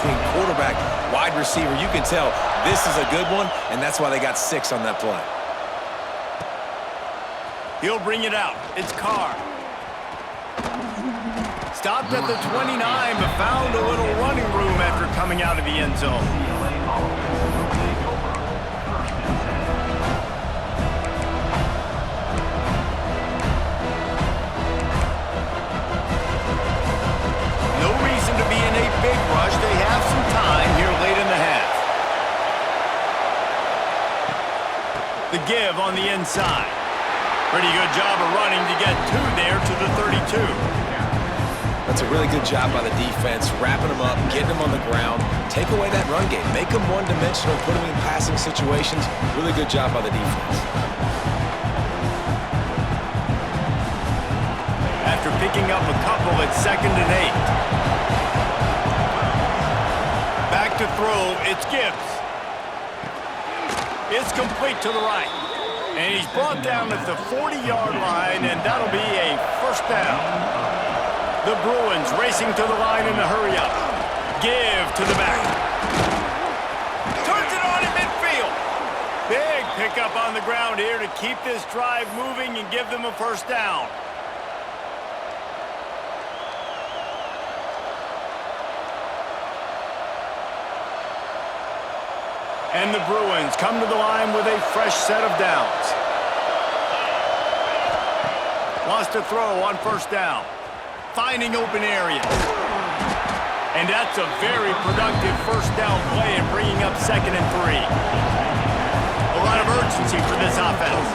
between quarterback, wide receiver. You can tell this is a good one, and that's why they got 6 on that play. He'll bring it out. It's Carr. Stopped at the 29, but found a little running room after coming out of the end zone. No reason to be in a big rush. They have some time here late in the half. The give on the inside. Pretty good job of running to get 2 there to the 32. That's a really good job by the defense, wrapping them up, getting them on the ground, take away that run game, make them one-dimensional, put them in passing situations. Really good job by the defense. After picking up a couple, it's 2nd and 8. Back to throw, it's Gibbs. It's complete to the right. And he's brought down at the 40-yard line, and that'll be a first down. The Bruins racing to the line in a hurry-up. Give to the back. Turns it on in midfield. Big pickup on the ground here to keep this drive moving and give them a first down. And the Bruins come to the line with a fresh set of downs. Wants to throw on first down. Finding open areas. And that's a very productive first down play and bringing up 2nd and 3. A lot of urgency for this offense.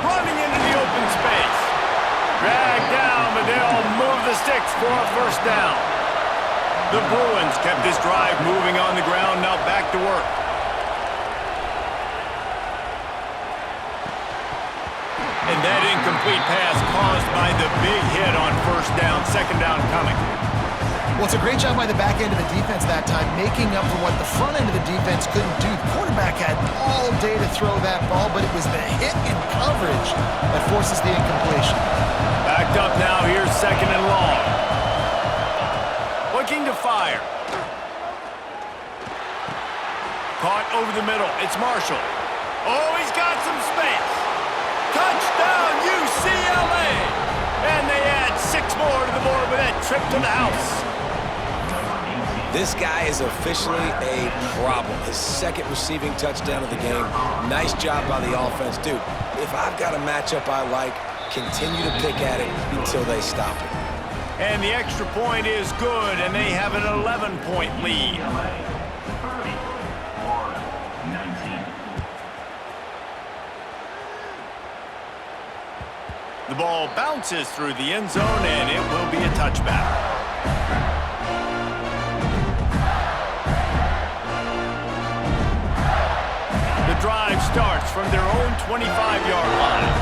Running into the open space. Dragged down, but they'll move the sticks for a first down. The Bruins kept this drive moving on the ground, now back to work. And that incomplete pass caused by the big hit on first down. 2nd down coming. Well, it's a great job by the back end of the defense that time, making up for what the front end of the defense couldn't do. The quarterback had all day to throw that ball, but it was the hit in coverage that forces the incompletion. Backed up now. Here's 2nd and long. Looking to fire. Caught over the middle. It's Marshall. Oh, he's got some space. Touchdown, UCLA! And they add 6 more to the board with that trip to the house. This guy is officially a problem. His 2nd receiving touchdown of the game. Nice job by the offense. Dude, if I've got a matchup I like, continue to pick at it until they stop it. And the extra point is good, and they have an 11-point lead. The ball bounces through the end zone, and it will be a touchback. The drive starts from their own 25-yard line.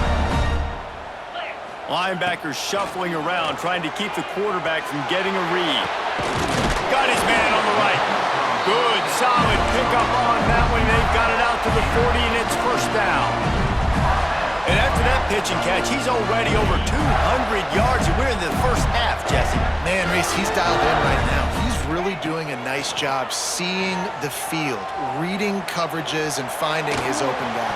Linebackers shuffling around, trying to keep the quarterback from getting a read. Got his man on the right. Good, solid pickup on that one. They've got it out to the 40, and it's first down. And after that pitch and catch, he's already over 200 yards, and we're in the first half, Jesse. Man, Reese, he's dialed in right now. He's really doing a nice job seeing the field, reading coverages, and finding his open guy.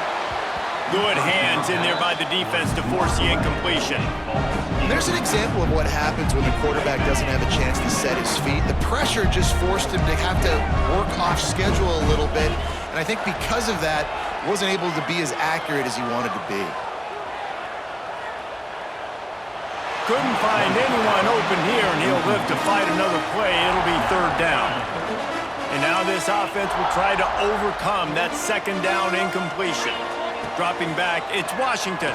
Good hands in there by the defense to force the incompletion. And there's an example of what happens when the quarterback doesn't have a chance to set his feet. The pressure just forced him to have to work off schedule a little bit, and I think because of that, wasn't able to be as accurate as he wanted to be. Couldn't find anyone open here, and he'll live to fight another play. It'll be 3rd down. And now this offense will try to overcome that 2nd down incompletion. Dropping back, it's Washington.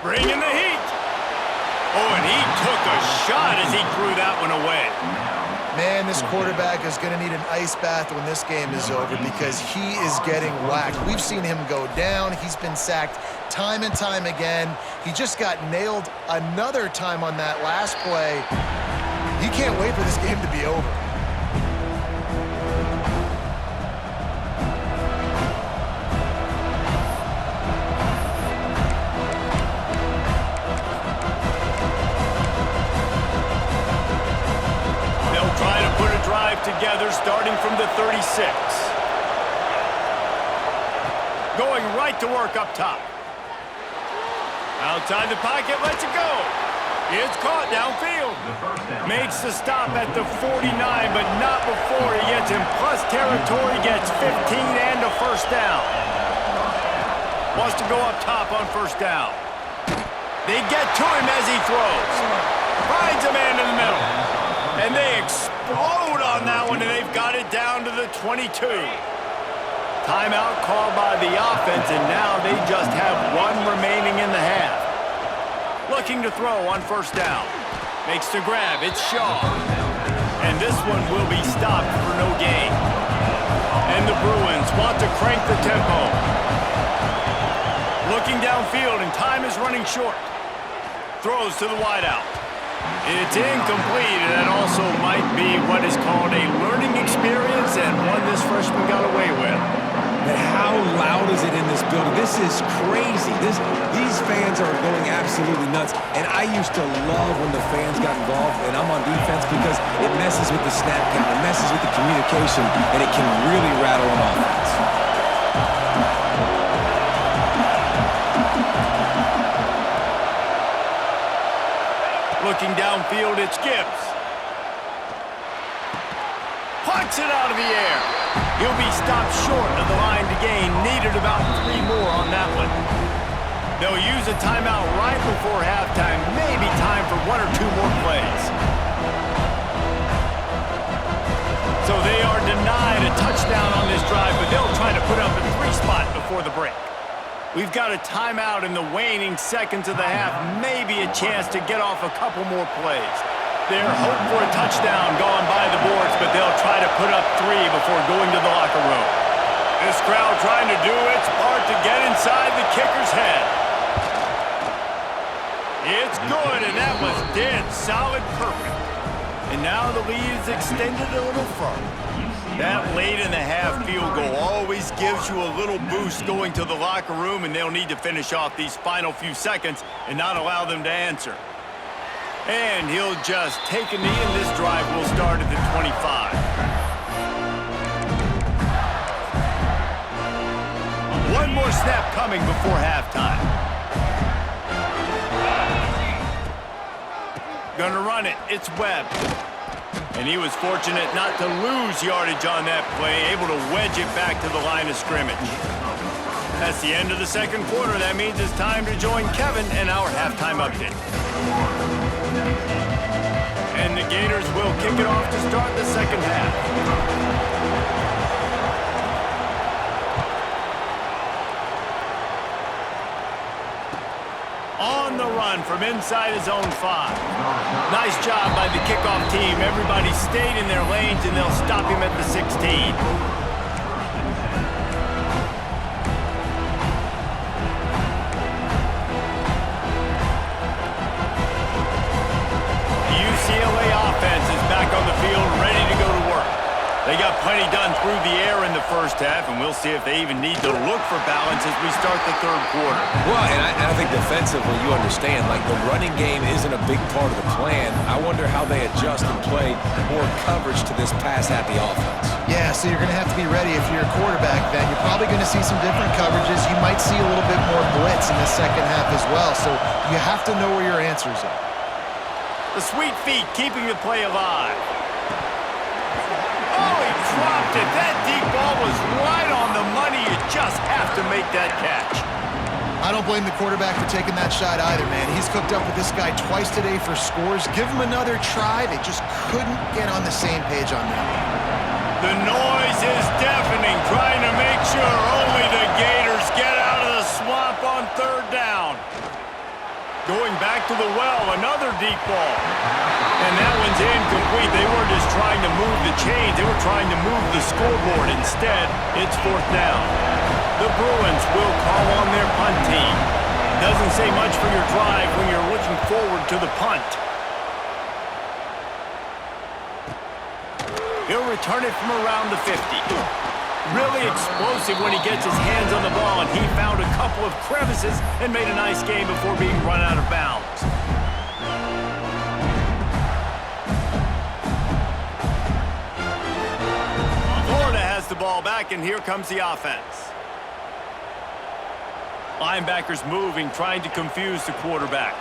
Bringing the heat. Oh, and he took a shot as he threw that one away. Man, this quarterback is going to need an ice bath when this game is over because he is getting whacked. We've seen him go down. He's been sacked time and time again. He just got nailed another time on that last play. He can't wait for this game to be over. together, starting from the 36. Going right to work up top. Outside the pocket, lets it go. It's caught downfield. Makes the stop at the 49, but not before he gets in plus territory, gets 15 and a first down. Wants to go up top on first down. They get to him as he throws. Finds a man in the middle. And they explode on that one, and they've got it down to the 22. Timeout called by the offense, and now they just have one remaining in the half. Looking to throw on first down. Makes the grab. It's Shaw. And this one will be stopped for no gain. And the Bruins want to crank the tempo. Looking downfield, and time is running short. Throws to the wideout. It's incomplete, and that also might be what is called a learning experience, and one this freshman got away with. But how loud is it in this building? This is crazy. These fans are going absolutely nuts. And I used to love when the fans got involved, and I'm on defense because it messes with the snap count, it messes with the communication, and it can really rattle an offense. Looking downfield, it's Gibbs. Punts it out of the air. He'll be stopped short of the line to gain. Needed about 3 more on that one. They'll use a timeout right before halftime. Maybe time for 1 or 2 more plays. So they are denied a touchdown on this drive, but they'll try to put up a 3 spot before the break. We've got a timeout in the waning seconds of the half. Maybe a chance to get off a couple more plays. Their hope for a touchdown gone by the boards, but they'll try to put up 3 before going to the locker room. This crowd trying to do its part to get inside the kicker's head. It's good, and that was dead solid perfect. And now the lead is extended a little further. That late in the half field goal always gives you a little boost going to the locker room, and they'll need to finish off these final few seconds and not allow them to answer. And he'll just take a knee, and this drive will start at the 25. One more snap coming before halftime. Gonna run it. It's Webb. And he was fortunate not to lose yardage on that play, able to wedge it back to the line of scrimmage. That's the end of the second quarter. That means it's time to join Kevin and our halftime update. And the Gators will kick it off to start the second half. On the run from inside his own 5. Nice job by the kickoff team. Everybody stayed in their lanes, and they'll stop him at the 16. The UCLA offense is back on the field, ready to go to work. They got plenty done through the air in the first half, and we'll see if they even need to look for balance as we start the third quarter. Well, and I think defensively, you understand, like the running game isn't a big part of the plan. I wonder how they adjust and play more coverage to this pass-happy offense. Yeah, so you're going to have to be ready if you're a quarterback then. You're probably going to see some different coverages. You might see a little bit more blitz in the second half as well, so you have to know where your answers are. The sweet feet keeping the play alive. Oh, he dropped it. That deep ball was right on the money. You just have to make that catch. I don't blame the quarterback for taking that shot either, man. He's cooked up with this guy twice today for scores. Give him another try. They just couldn't get on the same page on that one. The noise is deafening, trying to make sure only the Gators get out of the swamp on third down. Going back to the well, another deep ball. And that one's incomplete. They weren't just trying to move the chains. They were trying to move the scoreboard. Instead, it's fourth down. The Bruins will call on their punt team. Doesn't say much for your drive when you're looking forward to the punt. He'll return it from around the 50. Really explosive when he gets his hands on the ball, and he found a couple of crevices and made a nice game before being run out of bounds. ball back, and here comes the offense. Linebackers moving, trying to confuse the quarterback.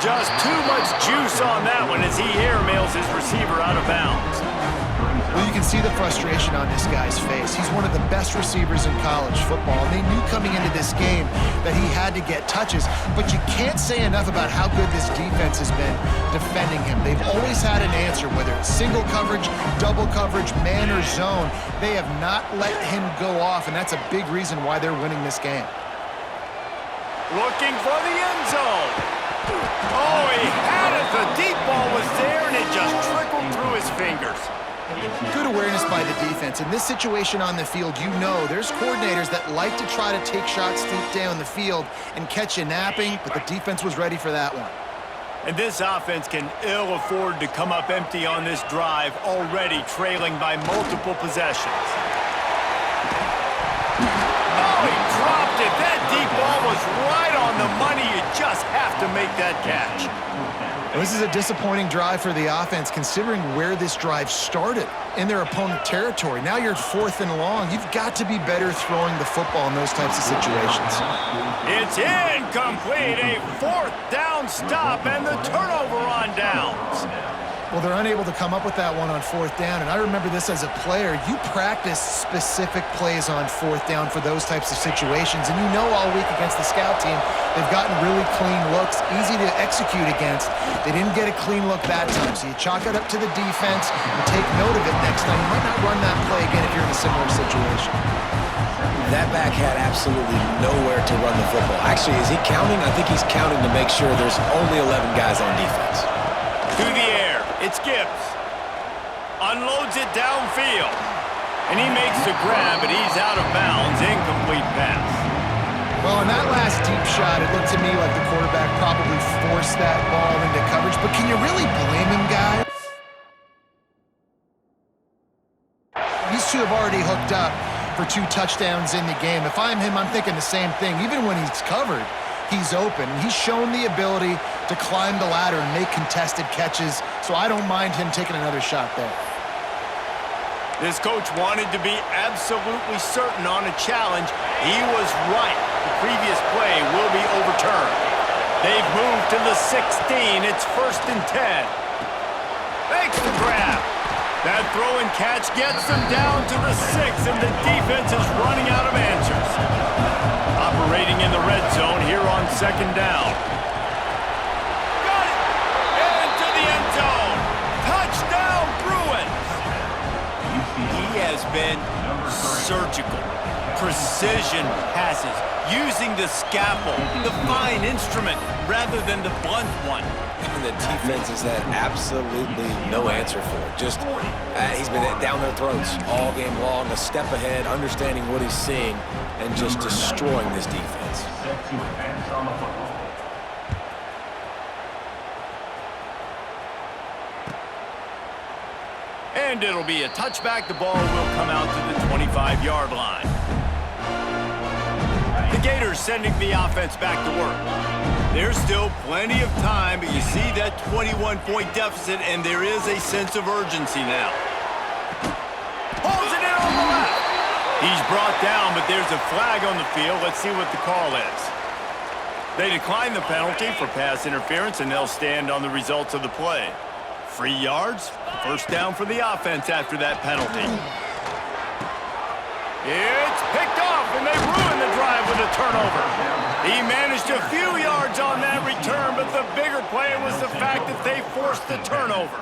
Just too much juice on that one as he airmails his receiver out of bounds. Well, you can see the frustration on this guy's face. He's one of the best receivers in college football, and they knew coming into this game that he had to get touches, but you can't say enough about how good this defense has been defending him. They've always had an answer, whether it's single coverage, double coverage, man or zone. They have not let him go off, and that's a big reason why they're winning this game. Looking for the end zone. Oh, he had it. The deep ball was there, and it just trickled through his fingers. Good awareness by the defense. In this situation on the field, you know there's coordinators that like to try to take shots deep down the field and catch you napping, but the defense was ready for that one. And this offense can ill afford to come up empty on this drive, already trailing by multiple possessions. Oh, he dropped it. That deep ball was right on the money. You just have to make that catch. This is a disappointing drive for the offense, considering where this drive started in their opponent territory. Now you're 4th and long. You've got to be better throwing the football in those types of situations. It's incomplete. A 4th down stop and the turnover on downs. Well, they're unable to come up with that one on 4th down, and I remember this as a player. You practice specific plays on 4th down for those types of situations, and you know all week against the scout team, they've gotten really clean looks, easy to execute against. They didn't get a clean look that time, so you chalk it up to the defense and take note of it next time. You might not run that play again if you're in a similar situation. That back had absolutely nowhere to run the football. Actually, is he counting? I think he's counting to make sure there's only 11 guys on defense. To the air. It's Gibbs. Unloads it downfield. And he makes the grab, but he's out of bounds. Incomplete pass. Well, in that last deep shot, it looked to me like the quarterback probably forced that ball into coverage. But can you really blame him, guys? These two have already hooked up for 2 touchdowns in the game. If I'm him, I'm thinking the same thing. Even when he's covered, he's open. He's shown the ability to climb the ladder and make contested catches, so I don't mind him taking another shot there. This coach wanted to be absolutely certain on a challenge. He was right. The previous play will be overturned. They've moved to the 16. It's 1st and 10. Makes the grab. That throw and catch gets them down to the 6, and the defense is running out of answers. Operating in the red zone here on 2nd down. Got it! Into the end zone. Touchdown, Bruins! He has been surgical. Precision passes, using the scalpel, the fine instrument, rather than the blunt one. And the defense has had absolutely no answer for it. Just, he's been down their throats all game long, a step ahead, understanding what he's seeing, and just destroying this defense. And it'll be a touchback. The ball will come out to the 25-yard line. The Gators sending the offense back to work. There's still plenty of time, but you see that 21-point deficit, and there is a sense of urgency now. Pulls it in on the left. He's brought down, but there's a flag on the field. Let's see what the call is. They decline the penalty for pass interference, and they'll stand on the results of the play. 3 yards, 1st down for the offense after that penalty. It's picked off, and they ruin the drive with a turnover. He managed a few yards on that return, but the bigger play was the fact that they forced the turnover.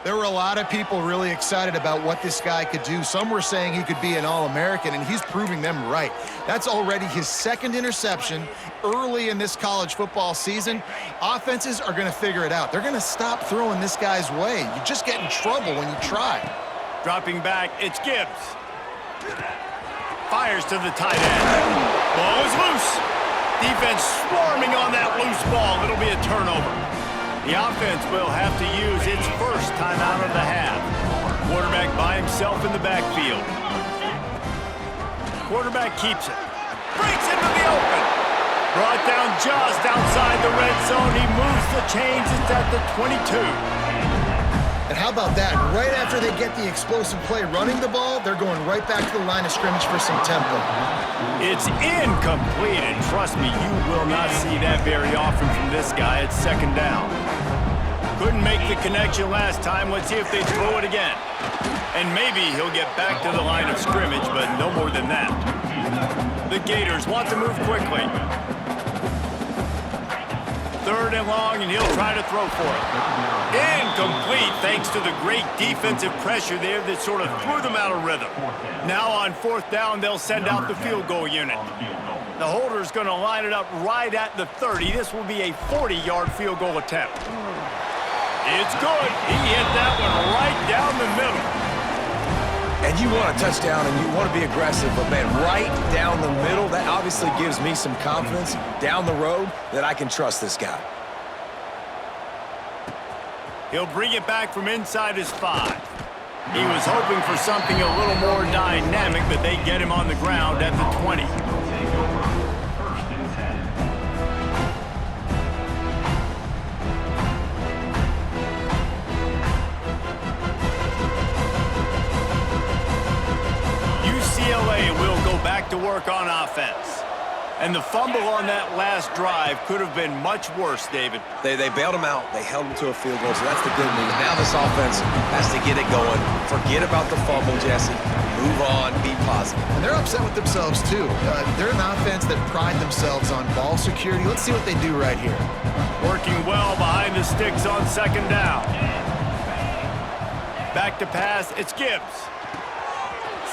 There were a lot of people really excited about what this guy could do. Some were saying he could be an All-American, and he's proving them right. That's already his 2nd interception early in this college football season. Offenses are going to figure it out. They're going to stop throwing this guy's way. You just get in trouble when you try. Dropping back, it's Gibbs. Fires to the tight end. Ball is loose. Defense swarming on that loose ball. It'll be a turnover. The offense will have to use its 1st timeout of the half. Quarterback by himself in the backfield. Quarterback keeps it. Breaks into the open. Brought down just outside the red zone. He moves the chains. It's at the 22. And how about that? Right after they get the explosive play running the ball, they're going right back to the line of scrimmage for some tempo. It's incomplete, and trust me, you will not see that very often from this guy at second down. Couldn't make the connection last time. Let's see if they throw it again. And maybe he'll get back to the line of scrimmage, but no more than that. The Gators want to move quickly. Third and long, and he'll try to throw for it. Incomplete, thanks to the great defensive pressure there that sort of threw them out of rhythm. Now on fourth down, they'll send out the field goal unit. The holder's going to line it up right at the 30. This will be a 40-yard field goal attempt. It's good. He hit that one right down the middle. And you want a touchdown and you want to be aggressive, but man, right down the middle, that obviously gives me some confidence down the road that I can trust this guy. He'll bring it back from inside his 5. He was hoping for something a little more dynamic, but they get him on the ground at the 20. UCLA will go back to work on offense. And the fumble on that last drive could have been much worse, David. They bailed him out. They held him to a field goal, so that's the good news. Now this offense has to get it going. Forget about the fumble, Jesse. Move on. Be positive. And they're upset with themselves, too. They're an offense that pride themselves on ball security. Let's see what they do right here. Working well behind the sticks on second down. Back to pass. It's Gibbs.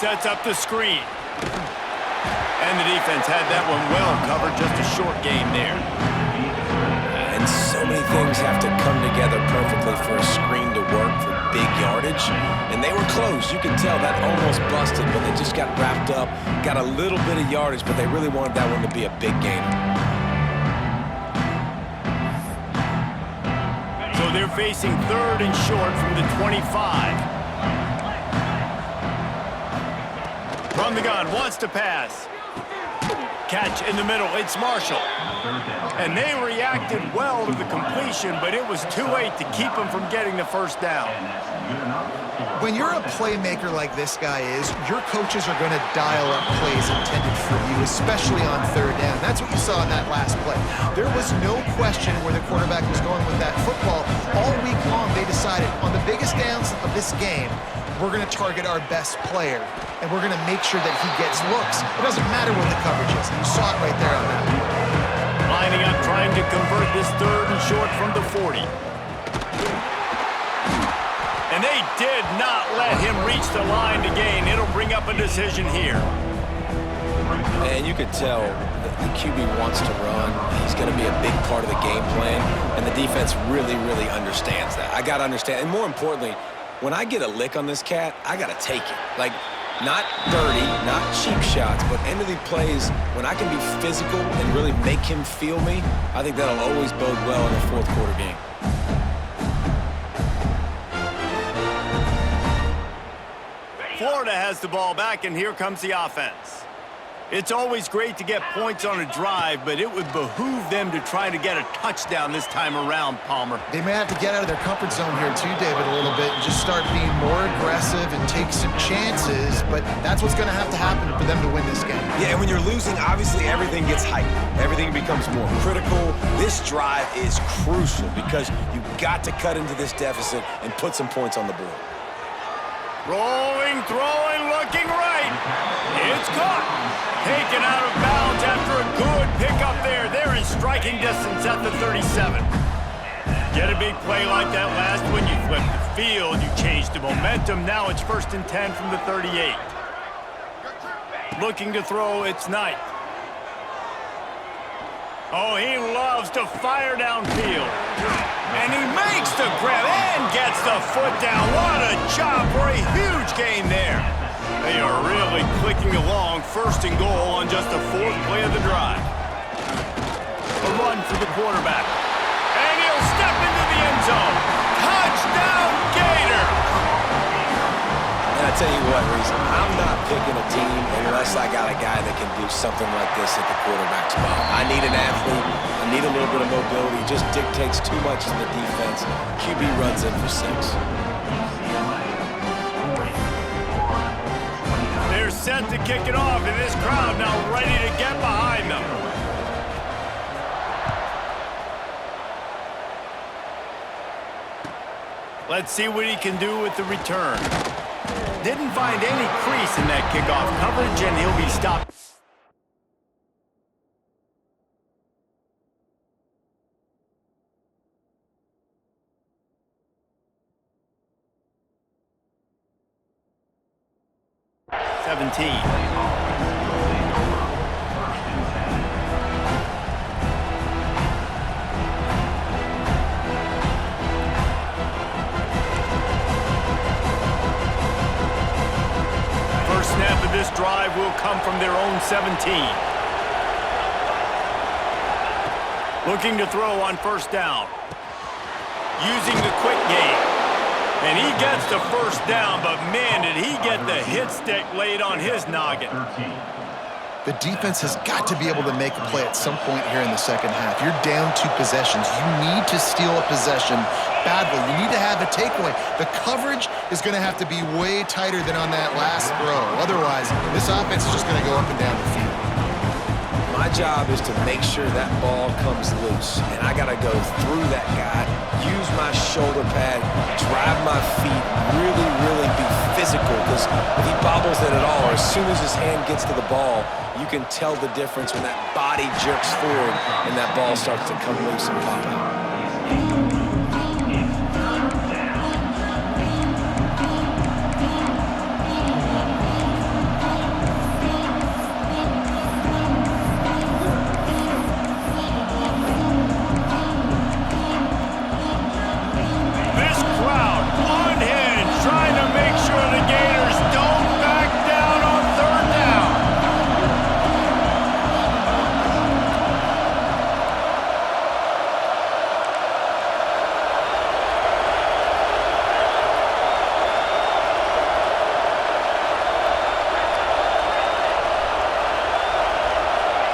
Sets up the screen. And the defense had that one well covered, just a short game there. And so many things have to come together perfectly for a screen to work for big yardage. And they were close. You could tell that almost busted, but they just got wrapped up, got a little bit of yardage, but they really wanted that one to be a big game. So they're facing third and short from the 25. From the gun, wants to pass. Catch in the middle, it's Marshall. And they reacted well to the completion, but it was too late to keep them from getting the first down. When you're a playmaker like this guy is, your coaches are going to dial up plays intended for you, especially on third down. That's what you saw in that last play. There was no question where the quarterback was going with that football. All week long, they decided on the biggest downs of this game, we're going to target our best player, and we're going to make sure that he gets looks. It doesn't matter what the coverage is. You saw it right there on that. Lining up, trying to convert this third and short from the 40. And they did not let him reach the line to gain. It'll bring up a decision here. And you could tell the QB wants to run. He's going to be a big part of the game plan, and the defense really, really understands that. I got to understand, and more importantly, when I get a lick on this cat, I got to take it. Like, not dirty, not cheap shots, but end of the plays, when I can be physical and really make him feel me, I think that'll always bode well in a fourth quarter game. Florida has the ball back, and here comes the offense. It's always great to get points on a drive, but it would behoove them to try to get a touchdown this time around, Palmer. They may have to get out of their comfort zone here too, David, a little bit, and just start being more aggressive and take some chances, but that's what's going to have to happen for them to win this game. Yeah, and when you're losing, obviously everything gets hyped. Everything becomes more critical. This drive is crucial because you've got to cut into this deficit and put some points on the board. Rolling, throwing, looking right. It's caught. Taken out of bounds after a good pickup there. They're in striking distance at the 37. Get a big play like that last one, you flip the field, you change the momentum. Now it's 1st and 10 from the 38. Looking to throw, it's Knight. Oh, he loves to fire downfield. And he makes the grab and gets the foot down. What a job for a huge gain there. They are really clicking along, 1st and goal on just the 4th play of the drive. A run for the quarterback. And he'll step into the end zone. Touchdown, Gator! And I tell you what, Reese, I'm not picking a team unless I got a guy that can do something like this at the quarterback spot. I need an athlete. I need a little bit of mobility. Just dictates too much in the defense. QB runs in for 6. set to kick it off, and this crowd now ready to get behind them. Let's see what he can do with the return. Didn't find any crease in that kickoff coverage, and he'll be stopped. First snap of this drive will come from their own 17. Looking to throw on first down. Using the quick game. And he gets the first down, but man, did he get the hit stick laid on his noggin. The defense has got to be able to make a play at some point here in the second half. You're down 2 possessions. You need to steal a possession badly. You need to have a takeaway. The coverage is going to have to be way tighter than on that last throw. Otherwise, this offense is just going to go up and down the field. My job is to make sure that ball comes loose, and I got to go through that guy, use my shoulder pad, drive my feet, really be physical, because if he bobbles it at all, or as soon as his hand gets to the ball, you can tell the difference when that body jerks forward and that ball starts to come loose and pop out.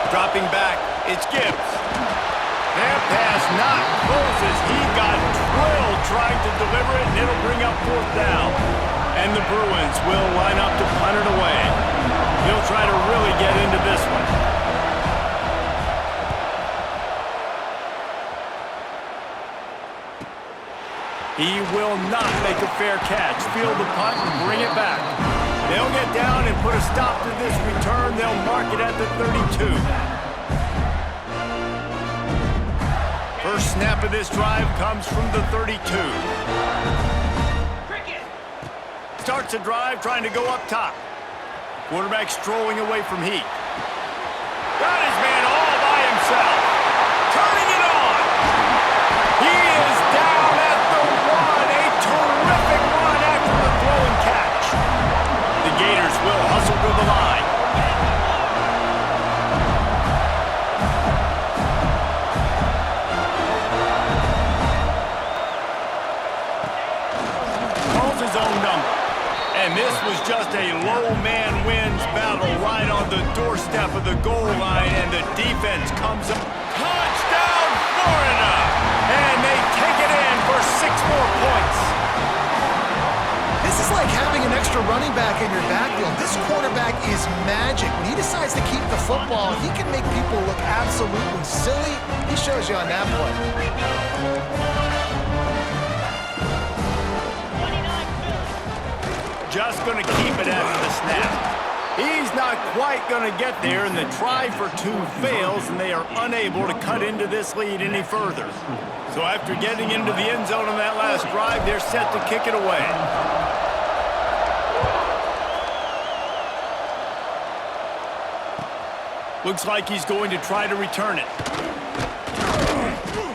Dropping back, it's Gibbs. That pass not close as he got drilled trying to deliver it, and it'll bring up fourth down. And the Bruins will line up to punt it away. He'll try to really get into this one. He will not make a fair catch. Field the punt and bring it back. They'll get down and put a stop to this return. They'll mark it at the 32. First snap of this drive comes from the 32. Starts a drive trying to go up top. Quarterback strolling away from Heat. Got his man all by himself. Turning it on. He is down at the 1. A terrific run after the throw and catch. The Gators will hustle to the line. Calls his own number. And this was just a low man wins battle right on the doorstep of the goal line, and the defense comes up. Touchdown, Florida! And they take it in for 6 more points. This is like having an extra running back in your backfield. This quarterback is magic. When he decides to keep the football, he can make people look absolutely silly. He shows you on that play. Just going to keep it after the snap. He's not quite going to get there, and the try for 2 fails, and they are unable to cut into this lead any further. So after getting into the end zone on that last drive, they're set to kick it away. Looks like he's going to try to return it.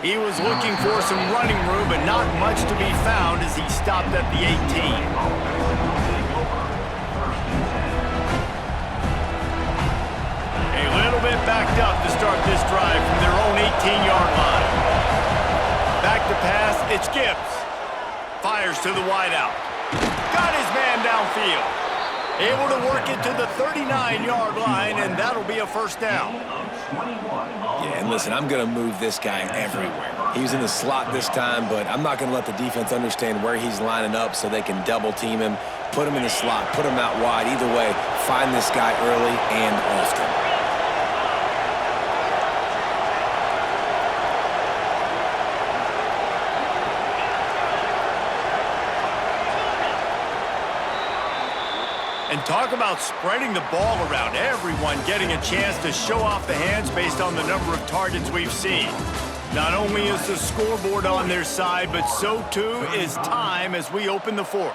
He was looking for some running room, but not much to be found as he stopped at the 18. Bit backed up to start this drive from their own 18-yard line. Back to pass, it's Gibbs. Fires to the wideout. Got his man downfield. Able to work it to the 39-yard line, and that'll be a first down. Yeah, and listen, I'm going to move this guy everywhere. He's in the slot this time, but I'm not going to let the defense understand where he's lining up so they can double team him, put him in the slot, put him out wide. Either way, find this guy early and often. And talk about spreading the ball around. Everyone getting a chance to show off the hands based on the number of targets we've seen. Not only is the scoreboard on their side, but so too is time as we open the fourth.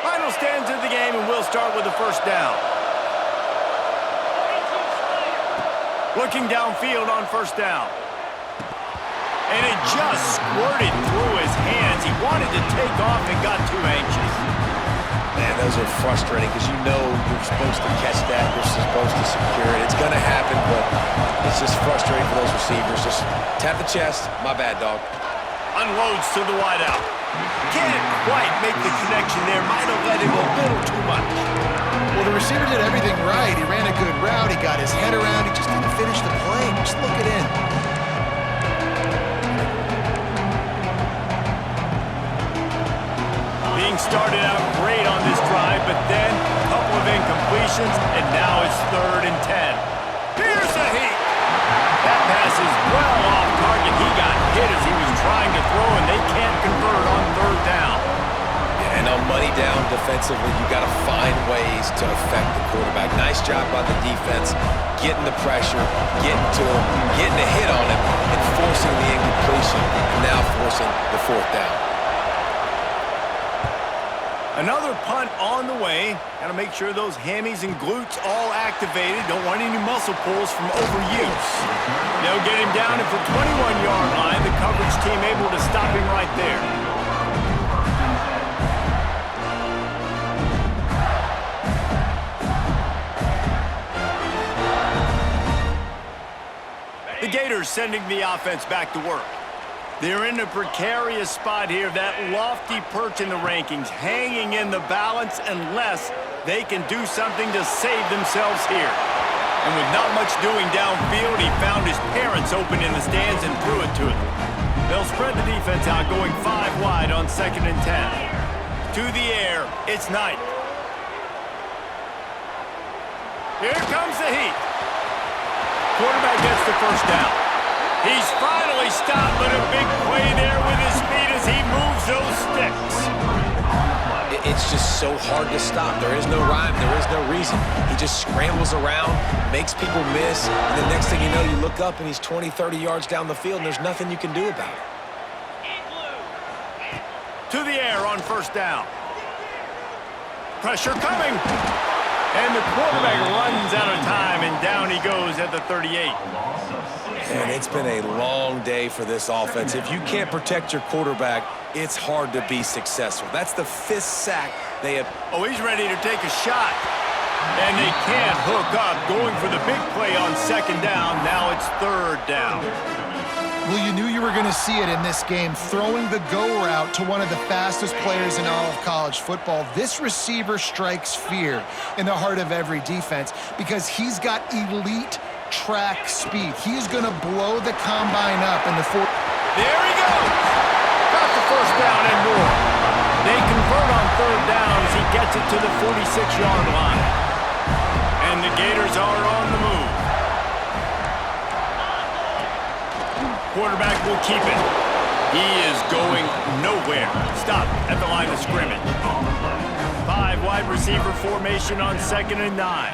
Final stands of the game, and we'll start with the first down. Looking downfield on first down. And it just squirted through his hands. He wanted to take off and got too anxious. Man, those are frustrating because you know you're supposed to catch that. You're supposed to secure it. It's going to happen, but it's just frustrating for those receivers. Just tap the chest. My bad, dog. Unloads to the wideout. Can't quite make the connection there. Might have let him a little too much. Well, the receiver did everything right. He ran a good route. He got his head around. He just didn't finish the play. Just look it in. Being started out great on this drive, but then a couple of incompletions, and now it's 3rd and 10. Here's the heat. That pass is well off target. He got hit as he was trying to throw, and they can't convert on 3rd down. And on money down defensively, you got to find ways to affect the quarterback. Nice job by the defense, getting the pressure, getting to him, getting a hit on him, and forcing the incompletion, and now forcing the 4th down. Another punt on the way. Got to make sure those hammies and glutes all activated. Don't want any muscle pulls from overuse. They'll get him down at the 21-yard line. The coverage team able to stop him right there. The Gators sending the offense back to work. They're in a precarious spot here, that lofty perch in the rankings, hanging in the balance unless they can do something to save themselves here. And with not much doing downfield, he found his parents open in the stands and threw it to him. They'll spread the defense out, going 5 wide on 2nd and 10. To the air, it's Knight. Here comes the heat. Quarterback gets the first down. He's finally stopped, but a big play there with his feet as he moves those sticks. It's just so hard to stop. There is no rhyme. There is no reason. He just scrambles around, makes people miss, and the next thing you know, you look up and he's 20, 30 yards down the field, and there's nothing you can do about it. To the air on first down. Pressure coming. And the quarterback runs out of time, and down he goes at the 38. And it's been a long day for this offense. If you can't protect your quarterback, it's hard to be successful. That's the 5th sack they have. Oh, he's ready to take a shot. And they can't hook up, going for the big play on 2nd down. Now it's 3rd down. Well, you knew you were going to see it in this game, throwing the go route to one of the fastest players in all of college football. This receiver strikes fear in the heart of every defense because he's got elite track speed. He's going to blow the combine up in the 4th. There he goes. Got the first down and more. They convert on 3rd down as he gets it to the 46-yard line. And the Gators are on the move. Quarterback will keep it. He is going nowhere. Stop at the line of scrimmage. 5 wide receiver formation on 2nd and 9.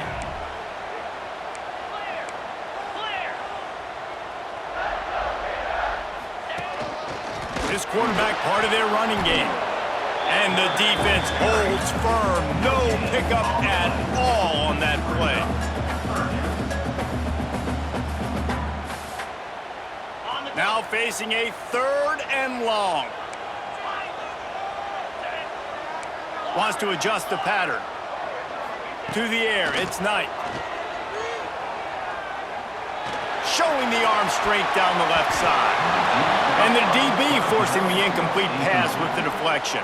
This quarterback part of their running game. And the defense holds firm. No pickup at all on that play. Now facing a 3rd and long. Wants to adjust the pattern. To the air, it's Knight. showing the arm strength down the left side. And the DB forcing the incomplete pass with the deflection.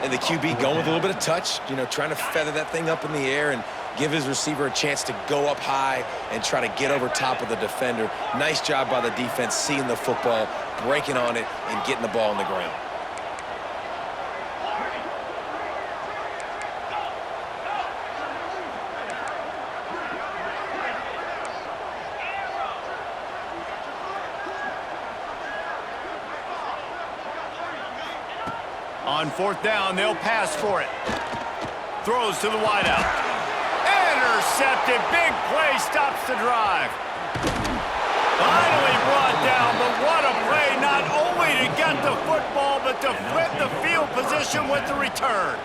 And the QB going with a little bit of touch, trying to feather that thing up in the air and give his receiver a chance to go up high and try to get over top of the defender. Nice job by the defense seeing the football, breaking on it, and getting the ball on the ground. On fourth down, they'll pass for it. Throws to the wideout. Intercepted. Big play stops the drive. Finally brought down, but what a play, not only to get the football, but to flip the field position with the return.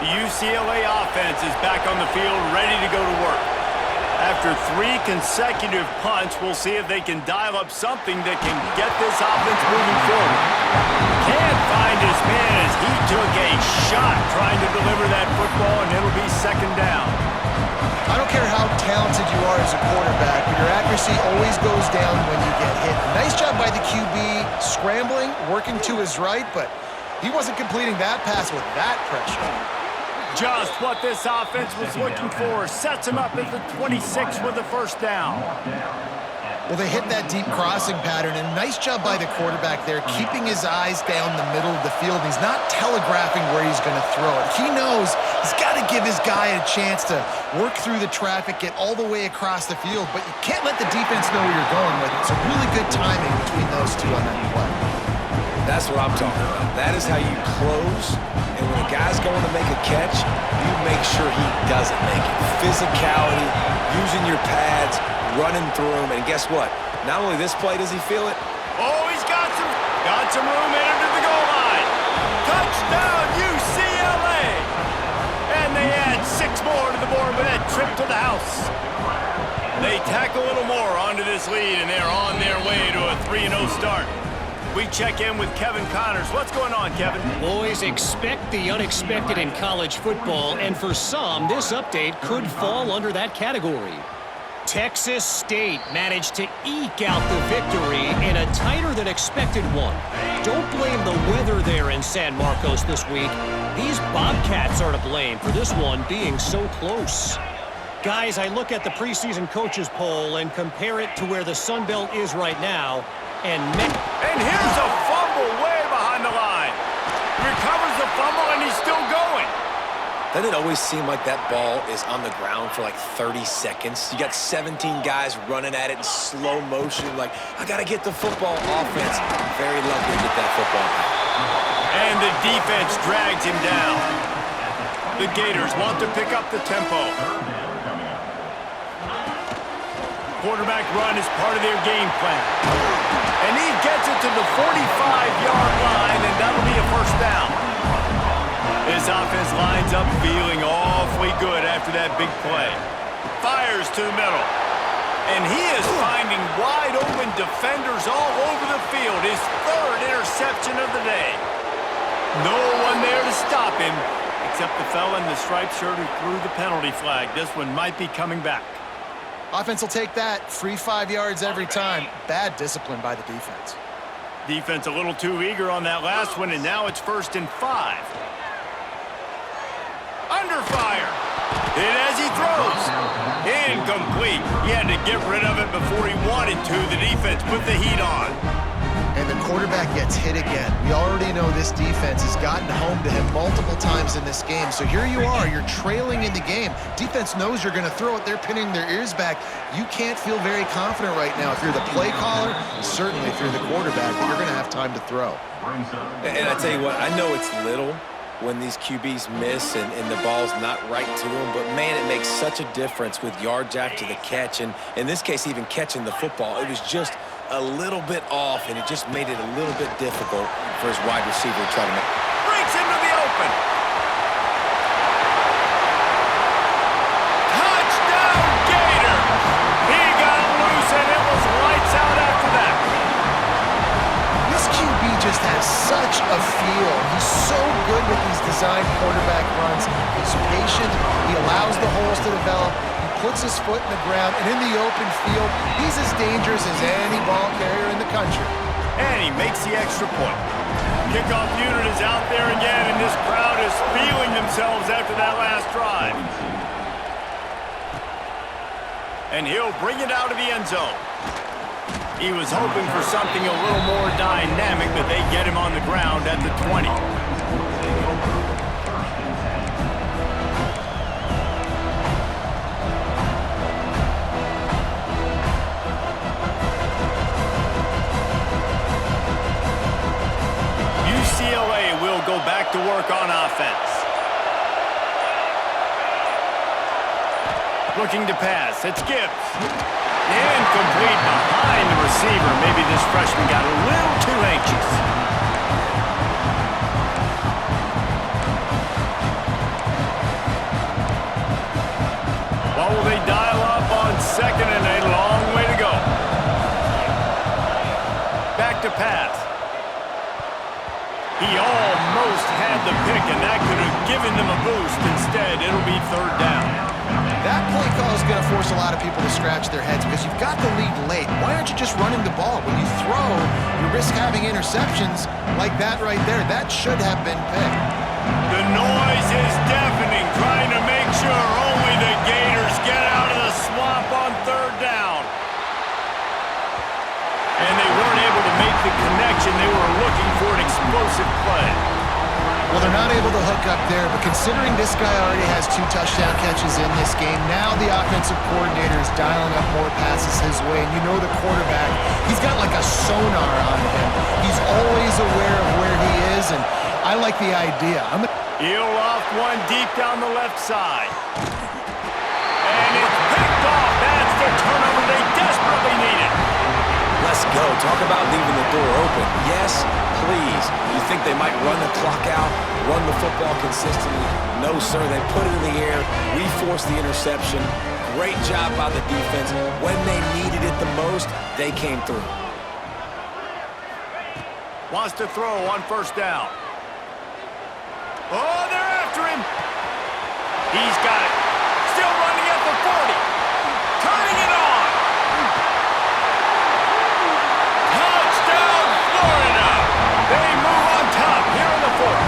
The UCLA offense is back on the field, ready to go to work. After 3 consecutive punts, we'll see if they can dial up something that can get this offense moving forward. Can't find his man as he took a shot trying to deliver that football, and it'll be second down. I don't care how talented you are as a quarterback, but your accuracy always goes down when you get hit. Nice job by the QB scrambling, working to his right, but he wasn't completing that pass with that pressure. Just what this offense was looking for. Sets him up at the 26 with the first down. Well, they hit that deep crossing pattern, and nice job by the quarterback there, keeping his eyes down the middle of the field. He's not telegraphing where he's going to throw it. He knows he's got to give his guy a chance to work through the traffic, get all the way across the field, but you can't let the defense know where you're going with it. It's a really good timing between those two on that play. That's what I'm talking about. That is how you close, and when a guy's going to make a catch, you make sure he doesn't make it. Physicality, using your pads, running through him, and guess what? Not only this play does he feel it. Oh, he's got some room into the goal line. Touchdown, UCLA! And they add 6 more to the board with that trip to the house. They tack a little more onto this lead, and they're on their way to a 3-0 start. We check in with Kevin Connors. What's going on, Kevin? Boys, expect the unexpected in college football, and for some, this update could fall under that category. Texas State managed to eke out the victory in a tighter-than-expected one. Don't blame the weather there in San Marcos this week. These Bobcats are to blame for this one being so close. Guys, I look at the preseason coaches poll and compare it to where the Sun Belt is right now, and here's a fumble way behind the line. Recovers the fumble, and he's still going. Doesn't it always seem like that ball is on the ground for like 30 seconds? You got 17 guys running at it in slow motion, like, I got to get the football. Offense, very lucky to get that football back. And the defense drags him down. The Gators want to pick up the tempo. Quarterback run is part of their game plan. And he gets it to the 45-yard line, and that'll be a first down. This offense lines up feeling awfully good after that big play. Fires to the middle. And he is finding wide-open defenders all over the field. His 3rd interception of the day. No one there to stop him, except the fella in the striped shirt who threw the penalty flag. This one might be coming back. Offense will take that. Free 5 yards every time. Bad discipline by the defense. Defense a little too eager on that last one, and now it's 1st and 5. Under fire. Hit as he throws. Incomplete. He had to get rid of it before he wanted to. The defense put the heat on. And the quarterback gets hit again. We already know this defense has gotten home to him multiple times in this game. So here you are, you're trailing in the game. Defense knows you're going to throw it. They're pinning their ears back. You can't feel very confident right now. If you're the play caller, certainly if you're the quarterback, that you're going to have time to throw. And I tell you what, I know it's little when these QBs miss and the ball's not right to them, but man, it makes such a difference with yards after the catch. And in this case, even catching the football, it was just a little bit off, and it just made it a little bit difficult for his wide receiver to try to make. Breaks into the open. Touchdown, Gator! He got loose, and it was lights out after that. This QB just has such a feel. He's so good with these design quarterback runs. He's patient. He allows the holes to develop. He puts his foot in the ground, and in the open field, he's as dangerous as any ball carrier in the country. And he makes the extra point. Kickoff unit is out there again, and this crowd is feeling themselves after that last drive. And he'll bring it out of the end zone. He was hoping for something a little more dynamic, but they get him on the ground at the 20. UCLA will go back to work on offense. Looking to pass. It's Gibbs. Incomplete behind the receiver. Maybe this freshman got a little too anxious. What will they dial up on second and a long way to go? Back to pass. He almost had the pick, and that could have given them a boost. Instead, it'll be third down. That play call is going to force a lot of people to scratch their heads because you've got the lead late. Why aren't you just running the ball? When you throw, you risk having interceptions like that right there. That should have been picked. The noise is deafening, trying to make sure only the Gators get out of the swamp on third down. And they weren't able to make the connection. They were looking for an explosive play. Well, they're not able to hook up there, but considering this guy already has 2 touchdown catches in this game, now the offensive coordinator is dialing up more passes his way, and you know the quarterback, he's got like a sonar on him. He's always aware of where he is, and I like the idea. He'll off one deep down the left side. And it's picked off. That's the turnover they desperately needed. Let's go. Talk about leaving the door open. Yes, please. You think they might run the clock out, run the football consistently? No, sir. They put it in the air. We forced the interception. Great job by the defense. When they needed it the most, they came through. Wants to throw on first down. Oh, they're after him. He's got it. Still running at the 40. Turning it on. Touchdown, Florida. They move on top here in the 4th.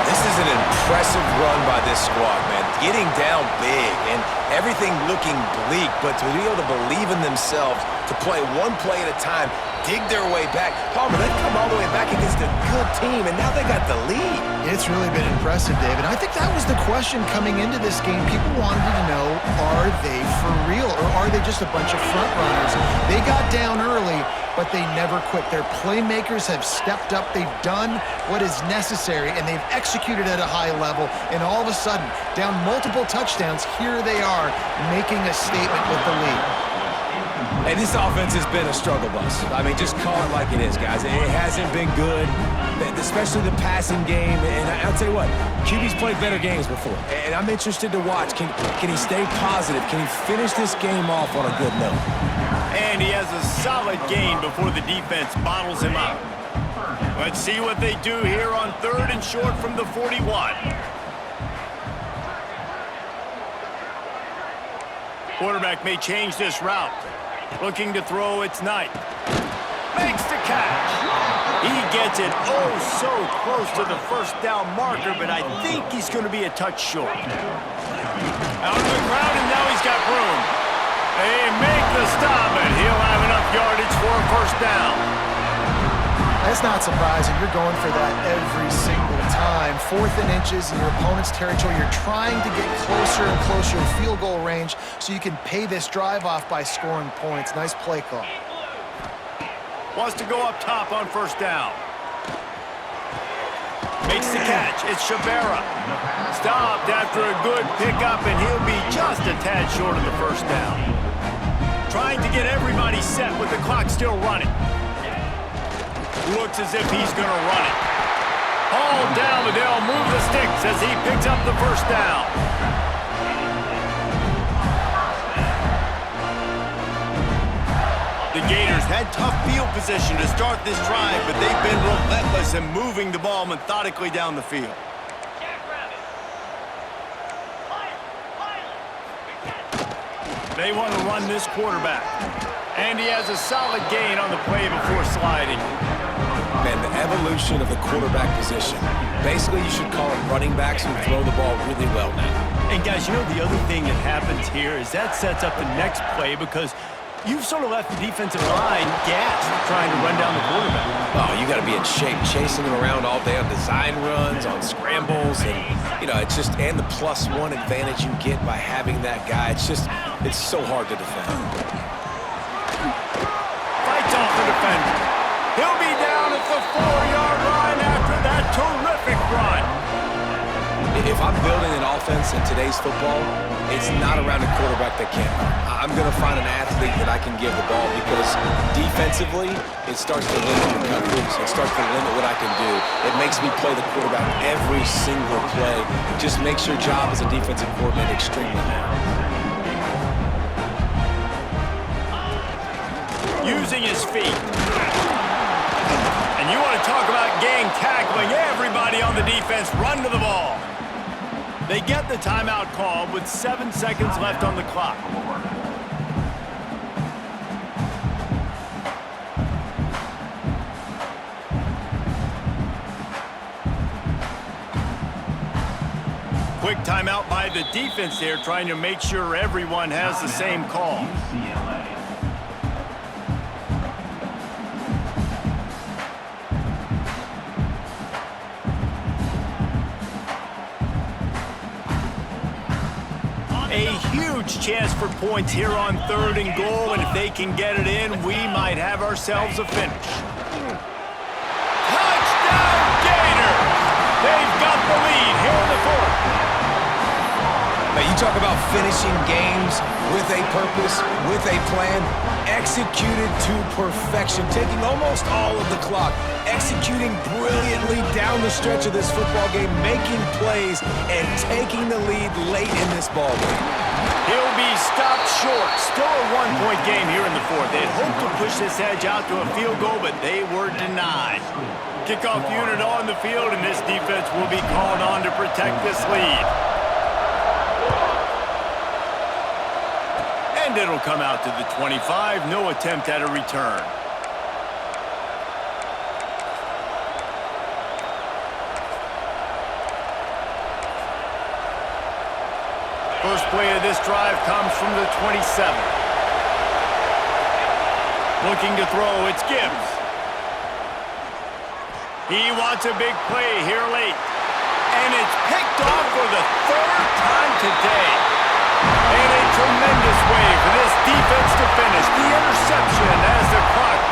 This is an impressive run by this squad, man. Getting down big and everything looking bleak, but to be able to believe in themselves, to play one play at a time, dig their way back. Palmer, they've come all the way back against a good team, and now they got the lead. It's really been impressive, David. I think that was the question coming into this game. People wanted to know, are they for real, or are they just a bunch of front runners? They got down early, but they never quit. Their playmakers have stepped up. They've done what is necessary, and they've executed at a high level, and all of a sudden, down multiple touchdowns, here they are making a statement with the lead. Hey, this offense has been a struggle bus. I mean, just call it like it is, guys. It hasn't been good, especially the passing game. And I'll tell you what, QB's played better games before. And I'm interested to watch. Can he stay positive? Can he finish this game off on a good note? And he has a solid gain before the defense bottles him up. Let's see what they do here on 3rd and short from the 41. Quarterback may change this route. Looking to throw, it's Knight. Makes the catch. He gets it oh so close to the first down marker, but I think he's going to be a touch short. Out of the crowd, and now he's got room. They make the stop, and he'll have enough yardage for a first down. That's not surprising. You're going for that every single time. 4th and inches in your opponent's territory. You're trying to get closer and closer to field goal range so you can pay this drive off by scoring points. Nice play call. Wants to go up top on first down. Makes the catch. It's Shabera. Stopped after a good pickup, and he'll be just a tad short of the first down. Trying to get everybody set with the clock still running. Looks as if he's going to run it. Hauled down, but they'll move the sticks as he picks up the first down. The Gators had tough field position to start this drive, but they've been relentless in moving the ball methodically down the field. They want to run this quarterback. And he has a solid gain on the play before sliding. Man, the evolution of the quarterback position. Basically, you should call them running backs who throw the ball really well now. And guys, you know the other thing that happens here is that sets up the next play because you've sort of left the defensive line gassed trying to run down the quarterback. Oh, you got to be in shape, chasing him around all day on design runs, on scrambles, and it's just and the +1 advantage you get by having that guy. It's so hard to defend. Fights off the defender. He'll be down at the 4-yard line after that terrific run. If I'm building an offense in today's football, it's not around a quarterback that can't run. I'm going to find an athlete that I can give the ball because defensively, it starts to limit your coverage. It starts to limit what I can do. It makes me play the quarterback every single play. Just makes your job as a defensive coordinator extremely hard. Using his feet. And you want to talk about gang tackling. Everybody on the defense run to the ball. They get the timeout called with 7 seconds left on the clock. Quick timeout by the defense there, trying to make sure everyone has the same call. A huge chance for points here on 3rd and goal, and if they can get it in, we might have ourselves a finish. Touchdown, Gators! They've got the lead here in the 4th. Now, you talk about finishing games with a purpose, with a plan, executed to perfection, taking almost all of the clock, executing brilliantly down the stretch of this football game, making plays, and taking the lead late in this ball game. He'll be stopped short. Still a 1-point game here in the 4th. They'd hoped to push this edge out to a field goal, but they were denied. Kickoff unit on the field, and this defense will be called on to protect this lead. And it'll come out to the 25. No attempt at a return. First play of this drive comes from the 27. Looking to throw, it's Gibbs. He wants a big play here late. And it's picked off for the 3rd time today. And a tremendous way for this defense to finish the interception as the clock